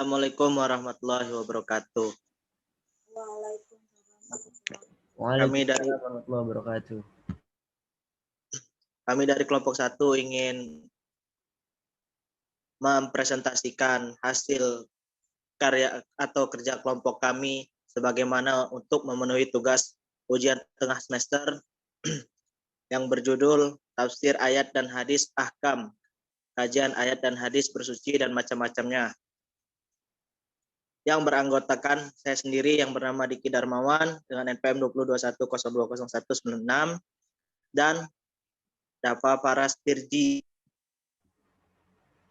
Assalamualaikum warahmatullahi wabarakatuh. Waalaikumsalam warahmatullahi wabarakatuh. Kami dari kelompok 1 ingin mempresentasikan hasil karya atau kerja kelompok kami sebagaimana untuk memenuhi tugas ujian tengah semester yang berjudul Tafsir Ayat dan Hadis Ahkam, kajian ayat dan hadis bersuci dan macam-macamnya. Yang beranggotakan saya sendiri yang bernama Diki Darmawan dengan NPM 221020196 dan Dava Faras Tirji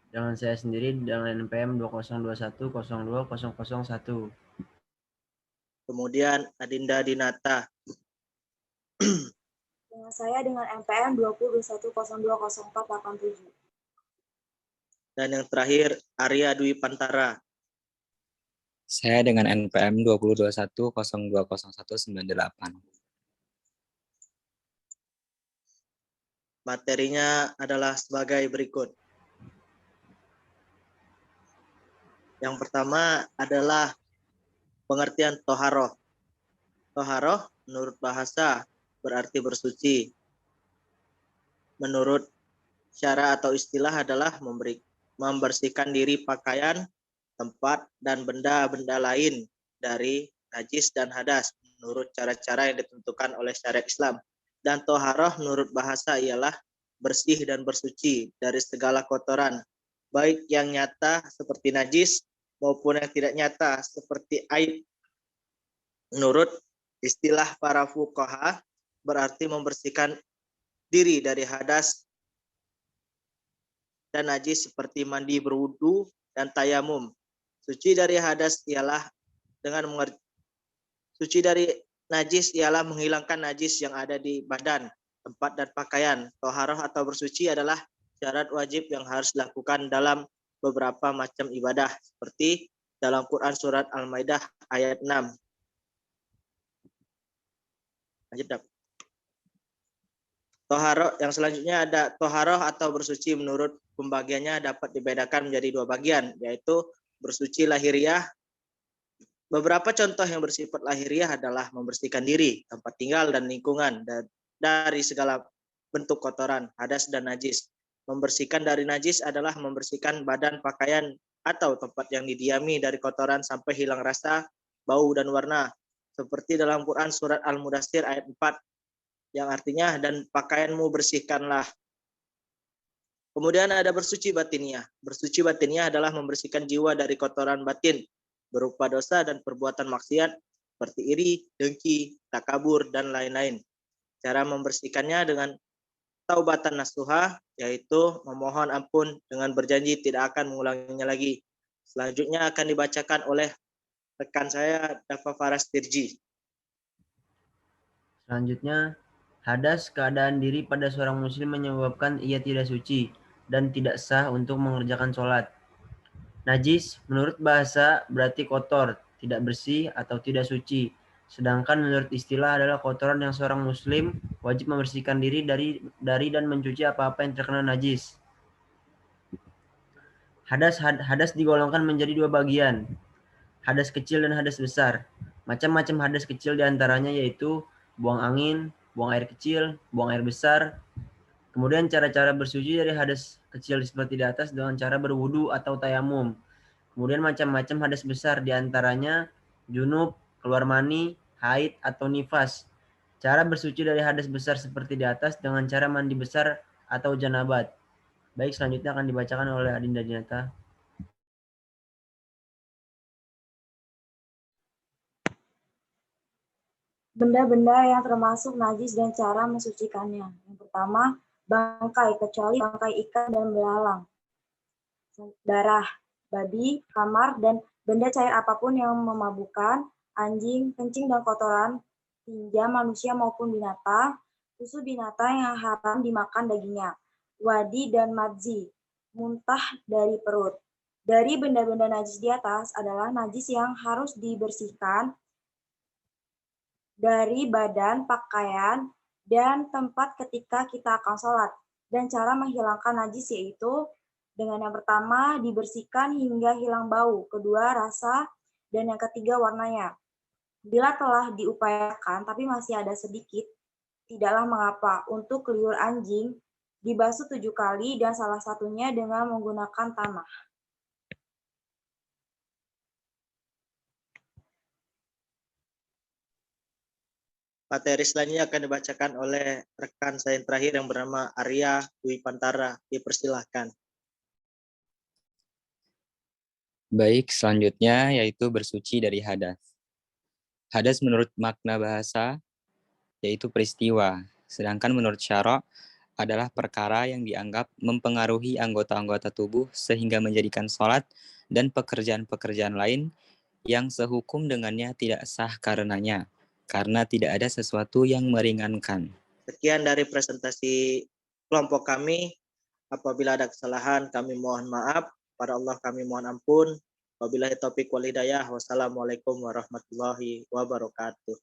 Dengan saya sendiri dengan NPM 2021020001. Kemudian Adinda Dinata. Dengan saya dengan NPM 2021020487. Dan yang terakhir Arya Dwi Pantara. Saya dengan NPM 2021020198. Materinya adalah sebagai berikut. Yang pertama adalah pengertian toharoh. Toharoh menurut bahasa berarti bersuci. Menurut syara atau istilah adalah membersihkan diri pakaian, tempat, dan benda-benda lain dari najis dan hadas menurut cara-cara yang ditentukan oleh syariat Islam. Dan toharoh menurut bahasa ialah bersih dan bersuci dari segala kotoran, baik yang nyata seperti najis maupun yang tidak nyata seperti aib. Menurut istilah para fuqaha berarti membersihkan diri dari hadas dan najis seperti mandi berwudu dan tayamum. Suci dari hadas ialah suci dari najis ialah menghilangkan najis yang ada di badan, tempat, dan pakaian. Toharoh atau bersuci adalah syarat wajib yang harus dilakukan dalam beberapa macam ibadah seperti dalam Quran surat Al-Maidah ayat 6. Lanjut. Toharoh yang selanjutnya ada toharoh atau bersuci menurut pembagiannya dapat dibedakan menjadi 2 bagian, yaitu bersuci lahiriah. Beberapa contoh yang bersifat lahiriah adalah membersihkan diri, tempat tinggal, dan lingkungan dari segala bentuk kotoran, hadas, dan najis. Membersihkan dari najis adalah membersihkan badan, pakaian, atau tempat yang didiami dari kotoran sampai hilang rasa, bau, dan warna. Seperti dalam Quran surat Al-Mudaththir ayat 4, yang artinya, dan pakaianmu bersihkanlah. Kemudian ada bersuci batiniah. Bersuci batiniah adalah membersihkan jiwa dari kotoran batin, berupa dosa dan perbuatan maksiat, seperti iri, dengki, takabur, dan lain-lain. Cara membersihkannya dengan taubatan nasuha, yaitu memohon ampun dengan berjanji tidak akan mengulanginya lagi. Selanjutnya akan dibacakan oleh rekan saya, Dava Faras Tirji. Selanjutnya, hadas keadaan diri pada seorang muslim menyebabkan ia tidak suci dan tidak sah untuk mengerjakan sholat. Najis menurut bahasa berarti kotor, tidak bersih, atau tidak suci. Sedangkan menurut istilah adalah kotoran yang seorang muslim wajib membersihkan diri dari dan mencuci apa-apa yang terkena najis. Hadas digolongkan menjadi 2 bagian, hadas kecil dan hadas besar. Macam-macam hadas kecil diantaranya yaitu buang angin, buang air kecil, buang air besar. Kemudian cara-cara bersuci dari hadas kecil seperti di atas dengan cara berwudu atau tayamum. Kemudian macam-macam hadas besar diantaranya junub, keluar mani, haid, atau nifas. Cara bersuci dari hadas besar seperti di atas dengan cara mandi besar atau janabat. Baik, selanjutnya akan dibacakan oleh Adinda Dinata. Benda-benda yang termasuk najis dan cara mensucikannya. Yang pertama, bangkai, kecuali bangkai ikan dan belalang. Darah, babi, kamar, dan benda cair apapun yang memabukkan, anjing, kencing, dan kotoran, tinja manusia maupun binatang, susu binatang yang haram dimakan dagingnya, wadi dan madzi, muntah dari perut. Dari benda-benda najis di atas adalah najis yang harus dibersihkan dari badan, pakaian, dan tempat ketika kita akan sholat. Dan cara menghilangkan najis yaitu Dengan yang pertama, dibersihkan hingga hilang bau, kedua rasa, dan yang ketiga warnanya. Bila telah diupayakan tapi masih ada sedikit, tidaklah mengapa untuk liur anjing dibasuh 7 kali dan salah satunya dengan menggunakan tanah. Materi selanjutnya akan dibacakan oleh rekan saya yang terakhir yang bernama Arya Dwi Pantara. Dipersilahkan. Baik, selanjutnya yaitu bersuci dari hadas. Hadas menurut makna bahasa yaitu peristiwa, sedangkan menurut syara' adalah perkara yang dianggap mempengaruhi anggota-anggota tubuh sehingga menjadikan sholat dan pekerjaan-pekerjaan lain yang sehukum dengannya tidak sah karenanya, karena tidak ada sesuatu yang meringankan. Sekian dari presentasi kelompok kami. Apabila ada kesalahan, kami mohon maaf. Pada Allah kami mohon ampun. Wabillahi taufiq wal hidayah. Wassalamualaikum warahmatullahi wabarakatuh.